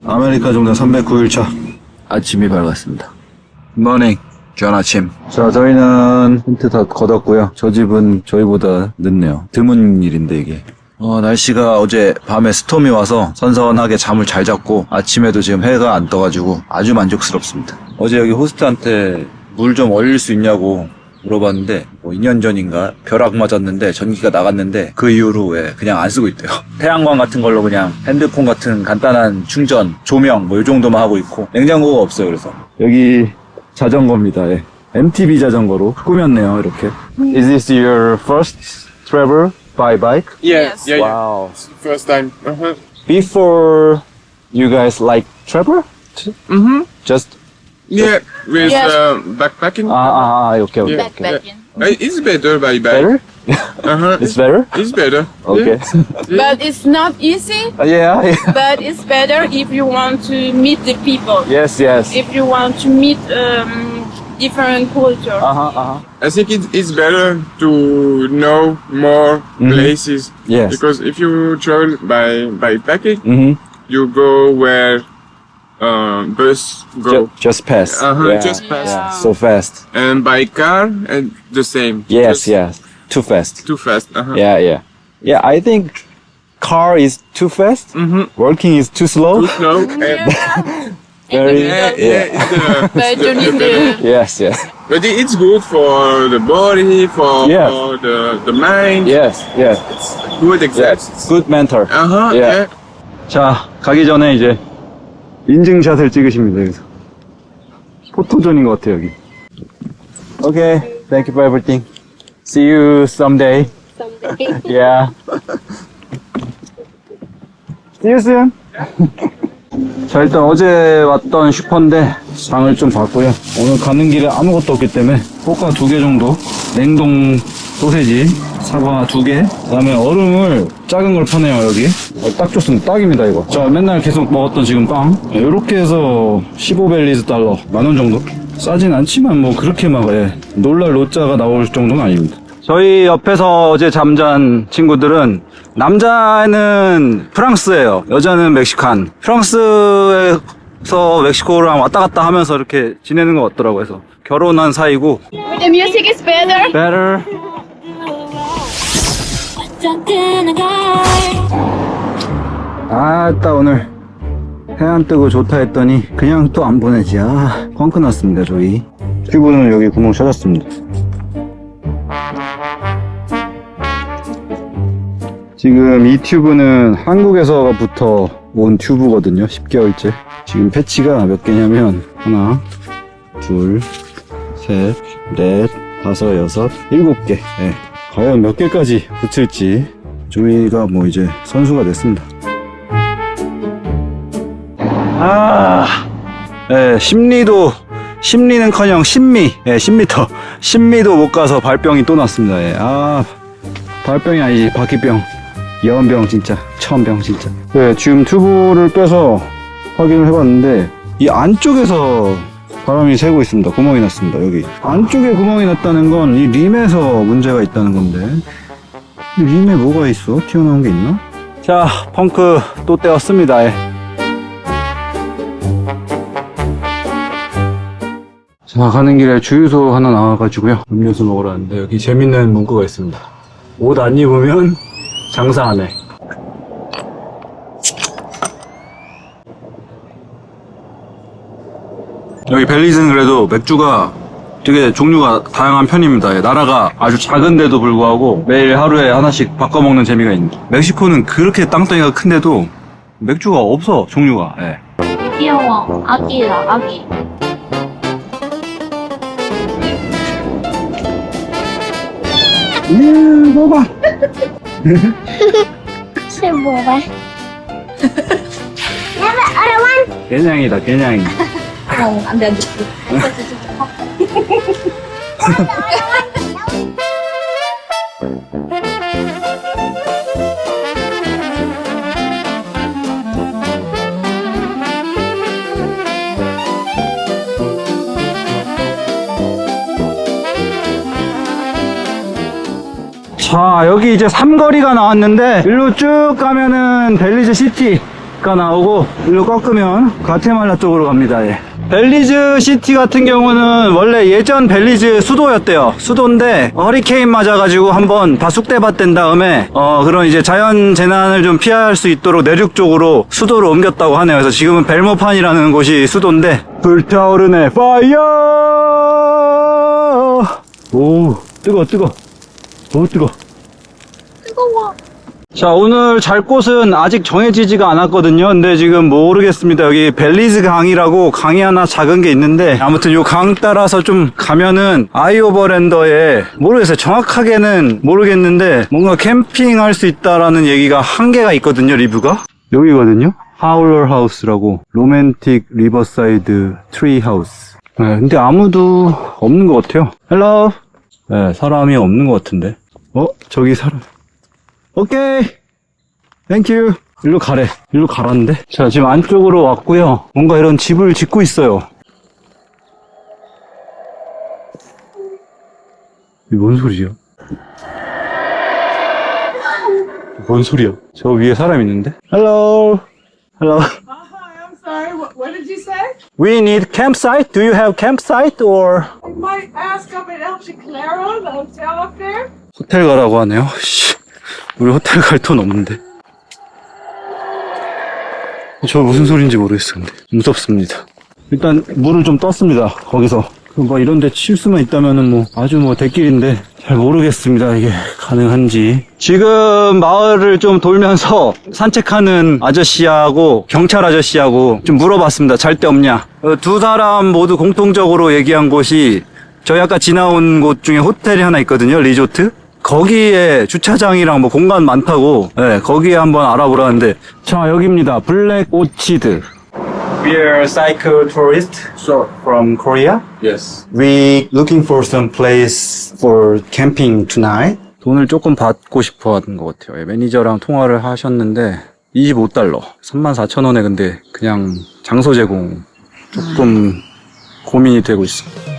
아메리카 종단 309일차 아침이 밝았습니다. 굿모닝. 좋은 아침. 자, 저희는 힌트 다 걷었고요. 저 집은 저희보다 늦네요. 드문 일인데 이게. 날씨가 어제 밤에 스톰이 와서 선선하게 잠을 잘 잤고 아침에도 지금 해가 안 떠가지고 아주 만족스럽습니다. 어제 여기 호스트한테 물 좀 얼릴 수 있냐고 물어봤는데 2년 전인가 벼락 맞았는데 전기가 나갔는데 그 이후로 그냥 안 쓰고 있대요. 태양광 같은 걸로 그냥 핸드폰 같은 간단한 충전, 조명 이 정도만 하고 있고 냉장고가 없어요. 그래서 여기 자전거입니다. MTB 자전거로 꾸몄네요. 이렇게. Is this your first travel by bike? Yes. Yeah. Wow. First time. Before you guys like travel? Just Yeah, with Yes. backpacking. okay. Backpacking. It's better by bike. Better? It's better? It's better. Okay. But it's not easy, Yeah. but it's better if you want to meet the people. Yes. If you want to meet different culture. I think it's better to know more places. Yes. Because if you travel by bikepacking, Mm-hmm. you go where bus go. Just pass. Just pass. Yeah. So fast. And by car, and the same. Yes. Just Too fast. Too fast. Yeah. I think car is too fast. Working is too slow. Too slow. Very. It's But you need to. Yes. but it's good for the body, for Yes. the mind. Yes. It's good exercise. Yes. Good mentor. Yeah. Yeah. 자, 가기 전에 이제 인증샷을 찍으십니다. 여기서 포토존인 것 같아요, 여기. Okay. Thank you for everything. See you someday. Yeah. See you soon. 자, 일단 어제 왔던 슈퍼인데 장을 좀 봤고요. 오늘 가는 길에 아무것도 없기 때문에 볶아 2개 정도, 냉동 소세지, 사과 2개, 그다음에 얼음을 작은 걸 파네요. 여기 딱 좋습니다. 딱입니다 이거. 자, 맨날 계속 먹었던 지금 빵 이렇게 해서 15벨리즈 달러, 10,000원 정도. 싸진 않지만 뭐 그렇게 막 놀랄 로자가 나올 정도는 아닙니다. 저희 옆에서 어제 잠잔 친구들은 남자는 프랑스예요. 여자는 멕시칸. 프랑스에서 멕시코랑 왔다 갔다 하면서 이렇게 지내는 것 같더라고요. 그래서 결혼한 사이고. The music is better. Better. 아따 오늘 해안 뜨고 좋다 했더니 그냥 또 안 보내지. 펑크 났습니다 저희. 튜브는 여기 구멍 찾았습니다. 지금 이 튜브는 한국에서부터 온 튜브거든요. 10개월째. 지금 패치가 몇 개냐면 하나, 둘, 셋, 넷, 다섯, 여섯, 7개. 과연 몇 개까지 붙을지 조이가 뭐 이제 선수가 됐습니다. 심리는커녕 심미, 10m, 심미도 못 가서 발병이 또 났습니다. 발병이 아니지, 바퀴병, 여원병 진짜, 처음병 진짜. 지금 튜브를 빼서 확인을 해봤는데 이 안쪽에서 바람이 새고 있습니다. 구멍이 났습니다. 여기 안쪽에 구멍이 났다는 건 이 림에서 문제가 있다는 건데 이 림에 뭐가 있어? 튀어나온 게 있나? 자, 펑크 또 떼었습니다. 자, 가는 길에 주유소 하나 나와가지고요 음료수 먹으러 왔는데 여기 재밌는 문구가 있습니다. 옷 안 입으면 장사 안 해. 여기 벨리즈는 그래도 맥주가 되게 종류가 다양한 편입니다. 나라가 아주 작은데도 불구하고 매일 하루에 하나씩 바꿔먹는 재미가 있는. 멕시코는 그렇게 땅덩이가 큰데도 맥주가 없어, 종류가. 귀여워. 아기라, 아기. 먹어봐. 술 먹어. 개냥이다, 개냥이. 안 돼, 안 돼. 자, 여기 이제 삼거리가 나왔는데 일로 쭉 가면은 벨리즈 시티 바닷가 나오고 일로 꺾으면 과테말라 쪽으로 갑니다. 예. 벨리즈 시티 같은 경우는 원래 예전 벨리즈 수도였대요. 수도인데 허리케인 맞아가지고 한번 다 쑥대밭된 다음에 그런 이제 자연 재난을 좀 피할 수 있도록 내륙 쪽으로 수도를 옮겼다고 하네요. 그래서 지금은 벨모판이라는 곳이 수도인데 불타오르네. 파이어! 오, 뜨거. 오, 뜨거. 뜨거워. 자, 오늘 잘 곳은 아직 정해지지가 않았거든요. 근데 지금 모르겠습니다. 여기 벨리즈 강이라고 강이 하나 작은 게 있는데 아무튼 요 강 따라서 좀 가면은 아이오버랜더에 모르겠어요. 정확하게는 모르겠는데 뭔가 캠핑할 수 있다라는 얘기가 한 개가 있거든요. 리뷰가 여기거든요. 하울러 하우스라고 로맨틱 리버사이드 트리 하우스. 네, 근데 아무도 없는 것 같아요. 헬로. 네, 사람이 없는 것 같은데. 저기 사람. 오케이. 땡큐. 일로 가래. 일로 가라는데. 자, 지금 안쪽으로 왔고요. 뭔가 이런 집을 짓고 있어요. 이게 뭔 소리야? 뭔 소리야? 저 위에 사람 있는데? Hello. Hello. Hi, I'm sorry. What did you say? We need campsite. Do you have campsite or? I might ask up at El Chiclero, the hotel up there. 호텔 가라고 하네요. 씨. 우리 호텔 갈 돈 없는데. 저 무슨 소리인지 모르겠어. 근데 무섭습니다. 일단 물을 좀 떴습니다. 거기서 뭐 이런 데 칠 수만 있다면은 뭐 아주 뭐 대길인데 잘 모르겠습니다. 이게 가능한지. 지금 마을을 좀 돌면서 산책하는 아저씨하고 경찰 아저씨하고 좀 물어봤습니다. 잘 데 없냐. 두 사람 모두 공통적으로 얘기한 곳이 저희 아까 지나온 곳 중에 호텔이 하나 있거든요. 리조트. 거기에 주차장이랑 뭐 공간 많다고, 네, 거기에 한번 알아보라는데. 자, 여기입니다. 블랙 오치드. We are cycle tourists from Korea. Yes. We looking for some place for camping tonight. 돈을 조금 받고 싶어 하는 것 같아요. 예, 매니저랑 통화를 하셨는데 25달러, 34,000원에 근데 그냥 장소 제공 조금 고민이 되고 있습니다.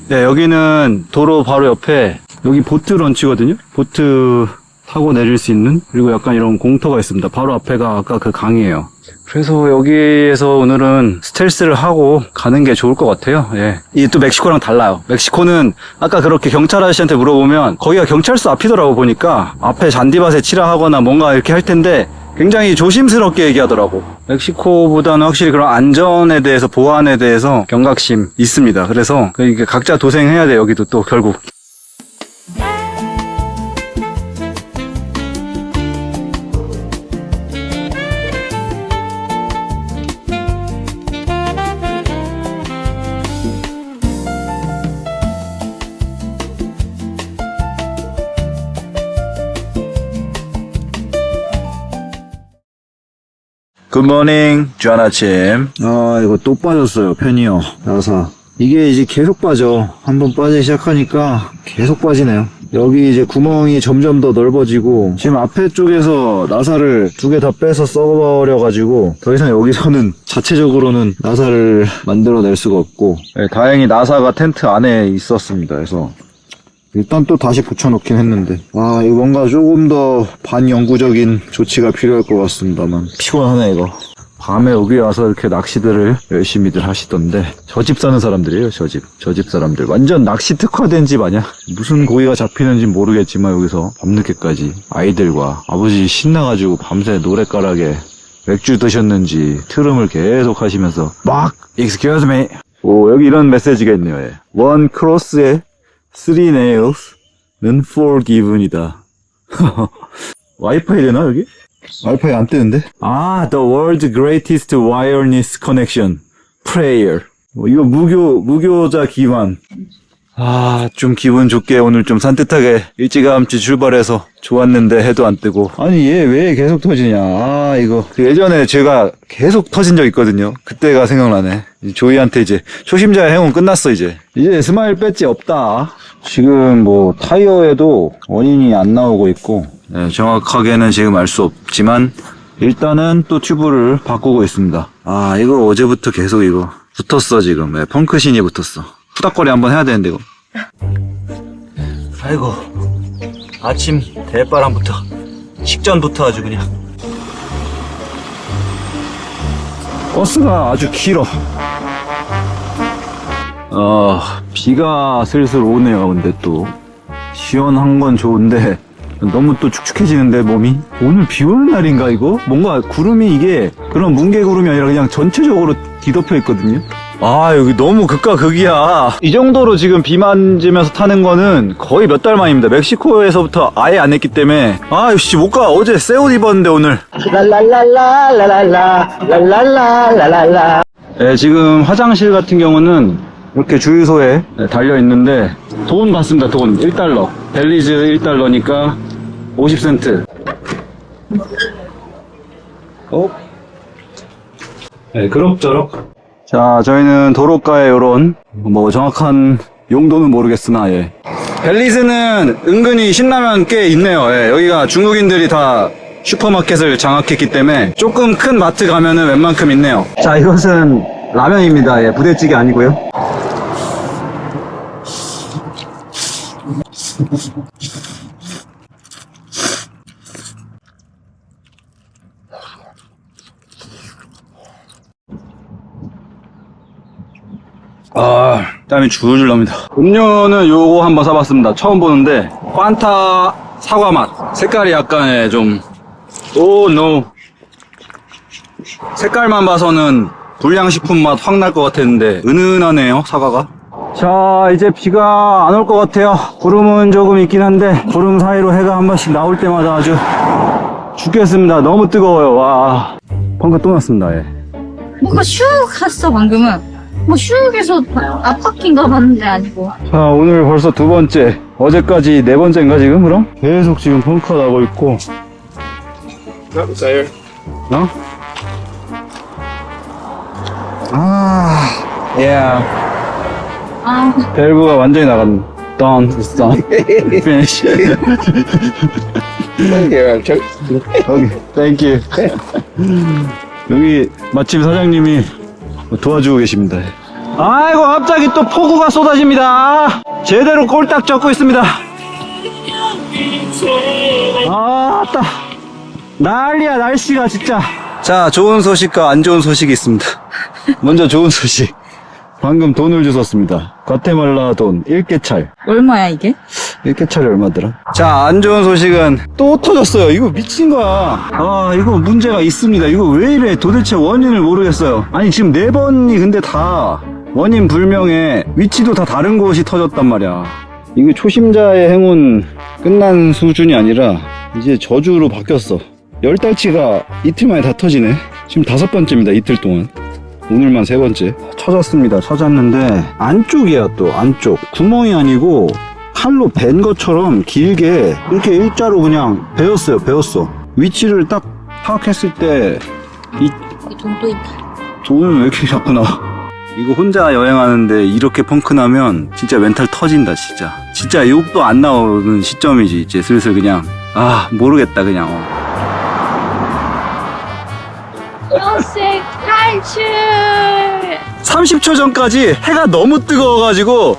네, 여기는 도로 바로 옆에 여기 보트 런치거든요. 보트 타고 내릴 수 있는, 그리고 약간 이런 공터가 있습니다. 바로 앞에가 아까 그 강이에요. 그래서 여기에서 오늘은 스텔스를 하고 가는 게 좋을 것 같아요. 예. 이게 또 멕시코랑 달라요. 멕시코는 아까 그렇게 경찰 아저씨한테 물어보면 거기가 경찰서 앞이더라고. 보니까 앞에 잔디밭에 칠하거나 뭔가 이렇게 할 텐데 굉장히 조심스럽게 얘기하더라고. 멕시코보다는 확실히 그런 안전에 대해서, 보안에 대해서 경각심 있습니다. 그래서 이게 각자 도생해야 돼. 여기도 또 결국. 굿모닝, 좋은 아침. 이거 또 빠졌어요. 편이요. 나사. 이게 이제 계속 빠져. 한번 빠지기 시작하니까 계속 빠지네요. 여기 이제 구멍이 점점 더 넓어지고, 지금 앞에 쪽에서 나사를 두 개 다 빼서 써버려가지고 더 이상 여기서는 자체적으로는 나사를 만들어낼 수가 없고, 네, 다행히 나사가 텐트 안에 있었습니다. 그래서 일단 또 다시 붙여놓긴 했는데, 이거 뭔가 조금 더 반영구적인 조치가 필요할 것 같습니다만. 피곤하네, 이거. 밤에 여기 와서 이렇게 낚시들을 열심히들 하시던데, 저 집 사는 사람들이에요. 저 집 사람들. 완전 낚시 특화된 집 아니야? 무슨 고기가 잡히는지 모르겠지만 여기서 밤늦게까지 아이들과 아버지 신나가지고 밤새 노랫가락에 맥주 드셨는지 트름을 계속 하시면서 막 Excuse me. 오, 여기 이런 메시지가 있네요. 예. One cross에 3 nails는 forgiven이다. 와이파이 되나 여기? 와이파이 안 뜨는데? The world's greatest wireless connection. Prayer. 이거 무교자 기반. 좀 기분 좋게 오늘 좀 산뜻하게 일찌감치 출발해서 좋았는데 해도 안 뜨고. 아니 얘 왜 계속 터지냐. 이거 예전에 제가 계속 터진 적 있거든요. 그때가 생각나네. 조이한테 이제 초심자의 행운 끝났어. 이제 스마일 배지 없다. 지금 뭐 타이어에도 원인이 안 나오고 있고, 예, 정확하게는 지금 알 수 없지만 일단은 또 튜브를 바꾸고 있습니다. 아, 이거 어제부터 계속 이거 붙었어 지금. 예, 펑크신이 붙었어. 후닥거리 한번 해야 되는데 이거. 아이고, 아침 대바람부터 식전부터 아주 그냥. 버스가 아주 길어. 비가 슬슬 오네요. 근데 또 시원한 건 좋은데 너무 또 축축해지는데 몸이. 오늘 비 오는 날인가 이거? 뭔가 구름이 이게 그런 뭉게 구름이 아니라 그냥 전체적으로 뒤덮여 있거든요. 아, 여기 너무 극과 극이야. 이 정도로 지금 비 맞으면서 타는 거는 거의 몇 달 만입니다. 멕시코에서부터 아예 안 했기 때문에. 아, 역시 못 가. 어제 새 옷 입었는데 오늘. 랄랄랄랄랄랄랄랄랄랄랄라. 네, 지금 화장실 같은 경우는 이렇게 주유소에 달려 있는데 돈 받습니다. 돈 1달러. 벨리즈 1달러니까 50센트. 네, 그럭저럭. 자, 저희는 도로가에 요런 뭐 정확한 용도는 모르겠으나, 예. 벨리즈는 은근히 신라면 꽤 있네요. 예. 여기가 중국인들이 다 슈퍼마켓을 장악했기 때문에 조금 큰 마트 가면은 웬만큼 있네요. 자, 이것은 라면입니다. 예. 부대찌개 아니고요. 아, 땀이 줄줄 납니다. 음료는 요거 한번 사봤습니다. 처음 보는데 판타 사과 맛. 색깔이 약간 좀 노. 색깔만 봐서는 불량식품 맛 확 날 것 같았는데 은은하네요, 사과가. 자, 이제 비가 안 올 것 같아요. 구름은 조금 있긴 한데 구름 사이로 해가 한 번씩 나올 때마다 아주 죽겠습니다. 너무 뜨거워요. 와, 방금 또 났습니다. 예. 뭔가 슉 갔어 방금은. 뭐 슉에서 앞바퀴인가 봤는데 아니고. 자, 오늘 벌써 두 번째. 어제까지 네 번째인가 지금 그럼? 계속 지금 펑크가 나고 있고. Not there. 어? 아, yeah. 아, 밸브가 완전히 나갔네. Done, it's done. Finish. Here, I'll check. Okay, thank you. 여기 마침 사장님이 도와주고 계십니다. 아이고, 갑자기 또 폭우가 쏟아집니다. 제대로 꼴딱 젖고 있습니다. 아따, 난리야 날씨가 진짜. 자, 좋은 소식과 안 좋은 소식이 있습니다. 먼저 좋은 소식. 방금 돈을 주웠습니다. 과테말라 돈 1깨찰. 얼마야 이게? 1깨찰이 얼마더라? 자, 안 좋은 소식은 또 터졌어요. 이거 미친 거야. 아, 이거 문제가 있습니다. 이거 왜 이래? 도대체 원인을 모르겠어요. 아니, 지금 4번이 근데 다 원인 불명에 위치도 다 다른 곳이 터졌단 말이야. 이거 초심자의 행운 끝난 수준이 아니라 이제 저주로 바뀌었어. 10달치가 이틀 만에 다 터지네. 지금 5번째입니다. 이틀 동안. 오늘만 3번째. 찾았습니다. 찾았는데 안쪽이야. 또 안쪽 구멍이 아니고 칼로 벤 것처럼 길게 이렇게 일자로 그냥 베었어. 위치를 딱 파악했을 때 이 돈도 있다. 돈은 왜 이렇게 자꾸 나와? 이거 혼자 여행하는데 이렇게 펑크 나면 진짜 멘탈 터진다. 진짜 욕도 안 나오는 시점이지. 이제 슬슬 그냥 모르겠다 그냥. 여색 탈출! 30초 전까지 해가 너무 뜨거워가지고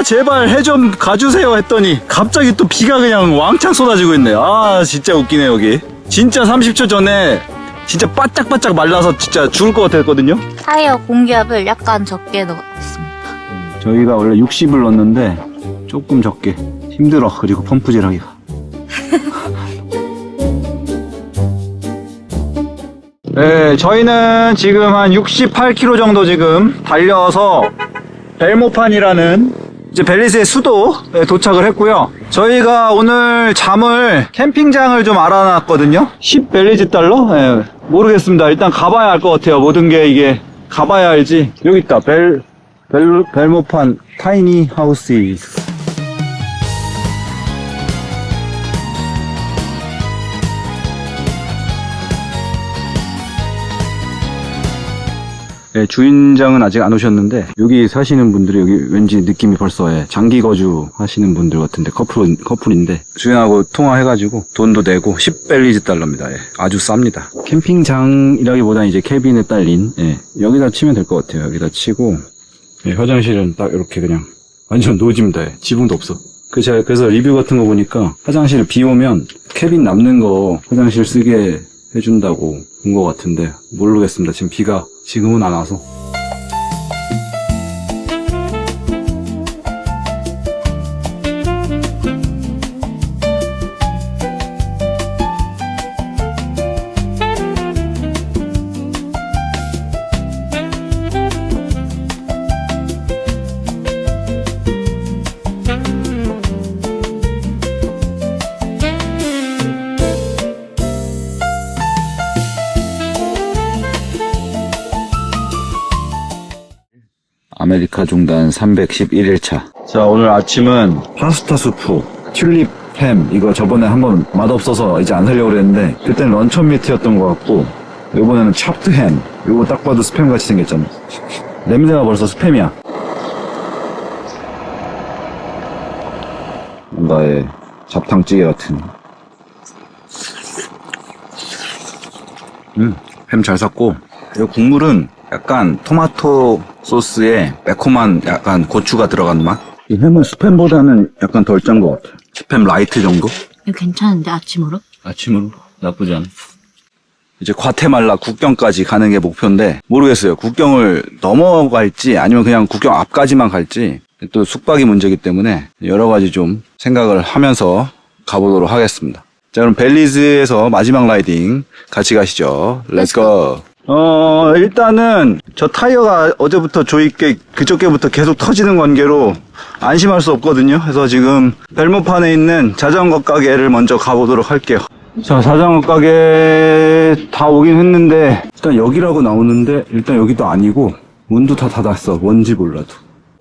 제발 해 좀 가주세요 했더니 갑자기 또 비가 그냥 왕창 쏟아지고 있네. 진짜 웃기네 여기. 진짜 30초 전에 진짜 바짝바짝 말라서 진짜 죽을 것 같았거든요. 타이어 공기압을 약간 적게 넣었습니다. 저희가 원래 60을 넣었는데 조금 적게. 힘들어. 그리고 펌프질하기가. 네, 저희는 지금 한 68km 정도 지금 달려서 벨모판이라는 이제 벨리즈의 수도에 도착을 했고요. 저희가 오늘 잠을 캠핑장을 좀 알아놨거든요. 10 벨리즈 달러? 네, 모르겠습니다. 일단 가봐야 알 것 같아요. 모든 게 이게 가봐야 알지. 여기 있다. 벨모판 타이니 하우스. 예, 주인장은 아직 안 오셨는데 여기 사시는 분들이 여기 왠지 느낌이 벌써 예, 장기 거주 하시는 분들 같은데 커플인데 주인하고 통화해가지고 돈도 내고 10벨리즈 달러입니다. 예, 아주 쌉니다. 캠핑장이라기보다는 이제 캐빈에 딸린 예, 여기다 치면 될 것 같아요. 여기다 치고 예, 화장실은 딱 이렇게 그냥 완전 노집니다. 예, 지붕도 없어. 제가 그래서 리뷰 같은 거 보니까 화장실 비 오면 캐빈 남는 거 화장실 쓰게 해준다고 본 것 같은데 모르겠습니다. 지금 비가 지금은 안 와서. 아메리카 중단 311일차. 자, 오늘 아침은 파스타 수프, 튤립 햄, 이거 저번에 한번 맛없어서 이제 안 살려고 그랬는데, 그때는 런천 미트였던 것 같고, 이번에는 찹트 햄. 이거 딱 봐도 스팸 같이 생겼잖아. 냄새가 벌써 스팸이야. 뭔가의 잡탕찌개 같은. 햄 잘 샀고, 이 국물은 약간 토마토 소스에 매콤한 약간 고추가 들어간 맛? 이 햄은 스팸보다는 약간 덜 짠 것 같아. 스팸 라이트 정도? 이거 괜찮은데 아침으로? 아침으로? 나쁘지 않아. 이제 과테말라 국경까지 가는 게 목표인데 모르겠어요. 국경을 넘어갈지 아니면 그냥 국경 앞까지만 갈지 또 숙박이 문제이기 때문에 여러 가지 좀 생각을 하면서 가보도록 하겠습니다. 자, 그럼 벨리즈에서 마지막 라이딩 같이 가시죠. 렛츠고. 일단은 저 타이어가 어제부터 조이께 그쪽 게부터 계속 터지는 관계로 안심할 수 없거든요. 그래서 지금 벨모판에 있는 자전거 가게를 먼저 가보도록 할게요. 자, 자전거 가게 다 오긴 했는데 일단 여기라고 나오는데 일단 여기도 아니고 문도 다 닫았어. 뭔지 몰라도.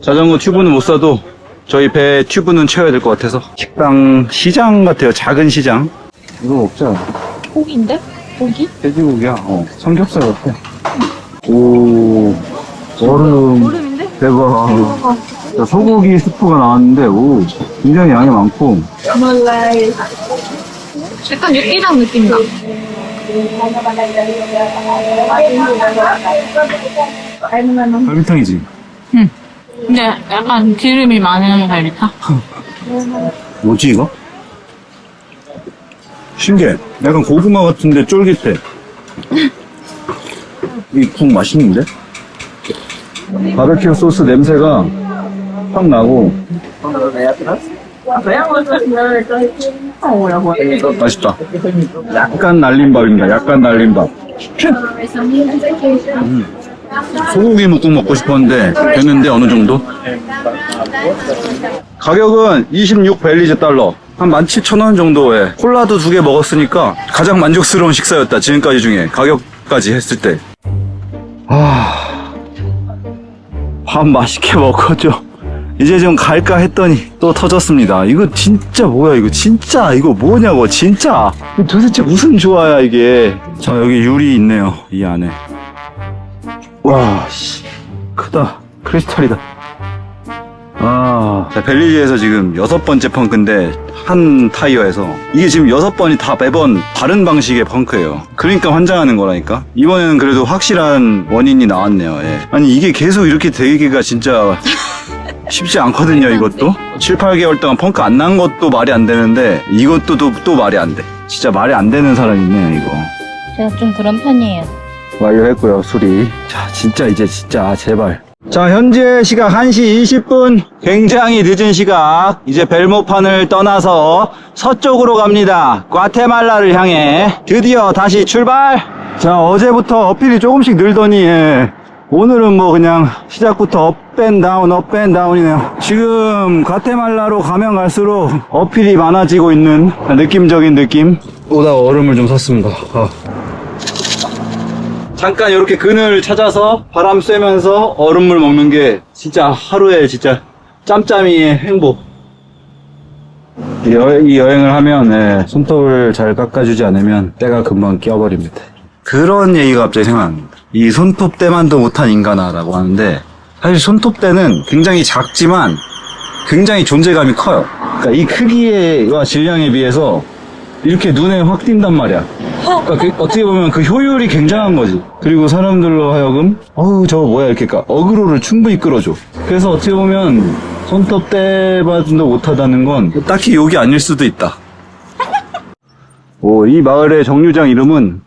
자전거 튜브는 못 사도 저희 배 튜브는 채워야 될 것 같아서 식당 시장 같아요. 작은 시장. 이거 먹자. 고기인데? 고기? 돼지고기야. 삼겹살 같아. 오, 얼음. 대박. 자, 소고기 스프가 나왔는데, 오, 굉장히 양이 많고. 약간 육개장 느낌 나. 갈비탕이지? 근데 약간 기름이 많은 갈비탕? 뭐지, 이거? 신기해. 약간 고구마 같은데 쫄깃해. 이 국 맛있는데? 바베큐 소스 냄새가 확 나고. 맛있다. 약간 날린 밥입니다. 약간 날린 밥. 소고기 묵국 먹고 싶었는데 됐는데 어느 정도? 가격은 26 벨리즈 달러. 한 17,000원 정도에 콜라도 2개 먹었으니까 가장 만족스러운 식사였다. 지금까지 중에 가격까지 했을 때. 밥 맛있게 먹어줘. 이제 좀 갈까 했더니 또 터졌습니다. 이거 진짜 뭐야 이거 진짜 이거 뭐냐고 진짜 도대체 무슨 조화야 이게. 자, 여기 유리 있네요. 이 안에. 와, 씨, 크다. 크리스탈이다. 자, 벨리즈에서 지금 6번째 펑크인데 한 타이어에서 이게 지금 6번이 다 매번 다른 방식의 펑크예요. 그러니까 환장하는 거라니까. 이번에는 그래도 확실한 원인이 나왔네요. 예. 아니 이게 계속 이렇게 되기가 진짜 쉽지 않거든요. 이것도 7, 8개월 동안 펑크 안 난 것도 말이 안 되는데 이것도 또 말이 안 돼. 진짜 말이 안 되는 사람이 있네요. 이거 제가 좀 그런 편이에요. 완료했고요. 수리. 자, 진짜 이제 진짜 제발. 자, 현재 시각 1시 20분. 굉장히 늦은 시각. 이제 벨모판을 떠나서 서쪽으로 갑니다. 과테말라를 향해 드디어 다시 출발. 자, 어제부터 어필이 조금씩 늘더니 오늘은 뭐 그냥 시작부터 업앤다운이네요. 지금 과테말라로 가면 갈수록 어필이 많아지고 있는 느낌적인 느낌. 오다가 얼음을 좀 샀습니다. 잠깐 이렇게 그늘 찾아서 바람 쐬면서 얼음물 먹는 게 진짜 하루에 진짜 짬짬이의 행복. 이 여행을 하면 손톱을 잘 깎아주지 않으면 때가 금방 끼어버립니다. 그런 얘기가 갑자기 생각납니다. 이 손톱대만도 못한 인간아라고 하는데, 사실 손톱대는 굉장히 작지만 굉장히 존재감이 커요. 그러니까 이 크기와 질량에 비해서 이렇게 눈에 확 띈단 말이야. 그러니까 어떻게 보면 그 효율이 굉장한 거지. 그리고 사람들로 하여금 어우 저거 뭐야 이렇게 어그로를 충분히 끌어줘. 그래서 어떻게 보면 손톱대만도 못하다는 건 딱히 욕이 아닐 수도 있다. 오, 이 마을의 정류장 이름은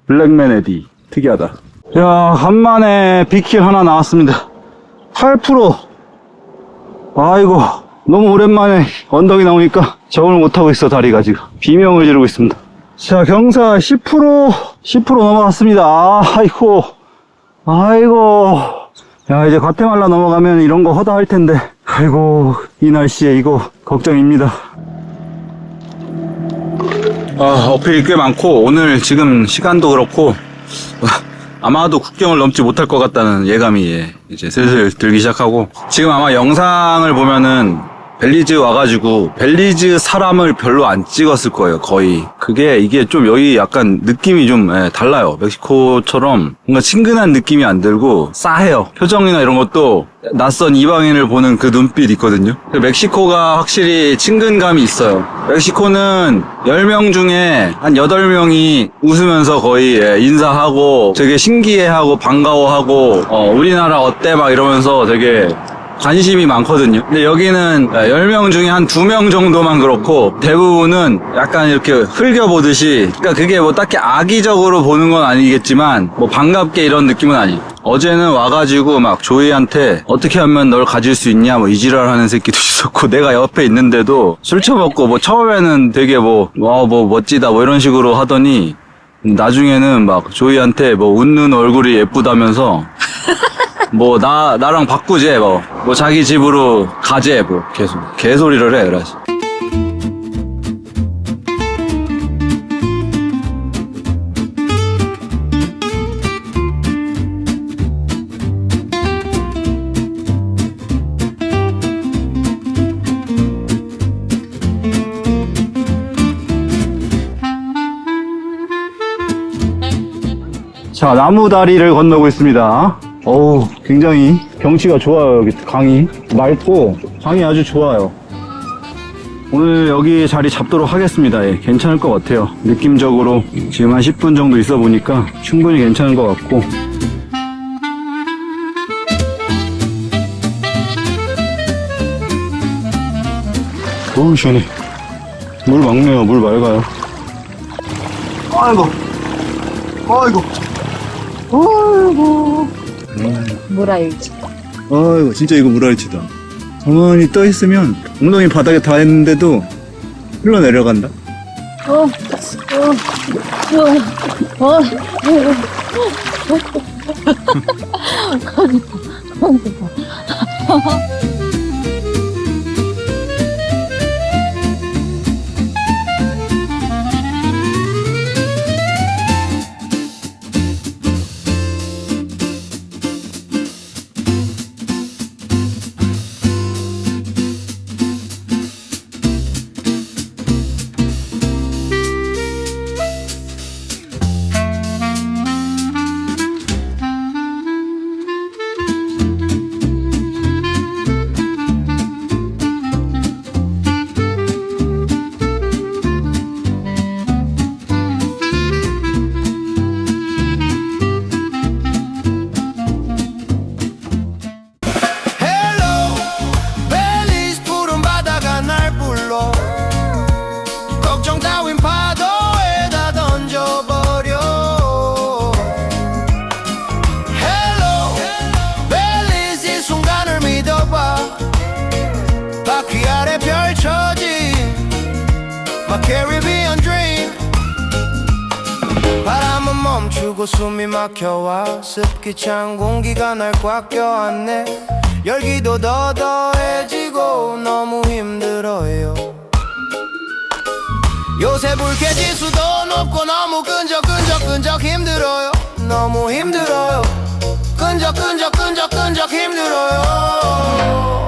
블랙맨 에디. 특이하다. 야, 간만에 빅힐 하나 나왔습니다. 8%. 아이고, 너무 오랜만에 언덕이 나오니까 적응을 못하고 있어, 다리가 지금. 비명을 지르고 있습니다. 자, 경사 10% 넘어갔습니다. 아이고. 야, 이제 과테말라 넘어가면 이런 거 허다 할 텐데. 아이고, 이 날씨에 이거 걱정입니다. 어필이 꽤 많고, 오늘 지금 시간도 그렇고, 아마도 국경을 넘지 못할 것 같다는 예감이 이제 슬슬 들기 시작하고, 지금 아마 영상을 보면은 벨리즈 와가지고 벨리즈 사람을 별로 안 찍었을 거예요. 거의 이게 좀 여기 약간 느낌이 좀 달라요. 멕시코처럼 뭔가 친근한 느낌이 안 들고 싸해요. 표정이나 이런 것도 낯선 이방인을 보는 그 눈빛 있거든요. 멕시코가 확실히 친근감이 있어요. 멕시코는 10명 중에 한 8명이 웃으면서 거의 인사하고 되게 신기해하고 반가워하고 우리나라 어때 막 이러면서 되게 관심이 많거든요. 근데 여기는 10명 중에 한 2명 정도만 그렇고 대부분은 약간 이렇게 흘겨보듯이, 그러니까 그게 뭐 딱히 악의적으로 보는 건 아니겠지만 뭐 반갑게 이런 느낌은 아니에요. 어제는 와가지고 막 조이한테 어떻게 하면 널 가질 수 있냐 뭐 이지랄 하는 새끼도 있었고, 내가 옆에 있는데도 술 처먹고 뭐 처음에는 되게 뭐 멋지다 뭐 이런 식으로 하더니 나중에는 막 조이한테 뭐 웃는 얼굴이 예쁘다면서 뭐 나랑 바꾸재 뭐 자기 집으로 가재 뭐 계속 개소리를 해. 그래서 자, 나무 다리를 건너고 있습니다. 어우, 굉장히 경치가 좋아요. 여기 강이 맑고 강이 아주 좋아요. 오늘 여기 자리 잡도록 하겠습니다. 예, 괜찮을 것 같아요. 느낌적으로 지금 한 10분 정도 있어 보니까 충분히 괜찮은 것 같고. 어우, 시원해. 물 맑네요. 물 맑아요. 아이고. 물알지. 아이고, 진짜 이거 물알치다. 가만히 떠 있으면 엉덩이 바닥에 닿았는데도 흘러내려간다. Caribbean dream. 바람은 멈추고 숨이 막혀와 습기 찬 공기가 날 꽉 껴안네. 열기도 더더해지고 너무 힘들어요. 요새 불쾌지수도 높고 너무 끈적 힘들어요. 너무 힘들어요. 끈적 힘들어요.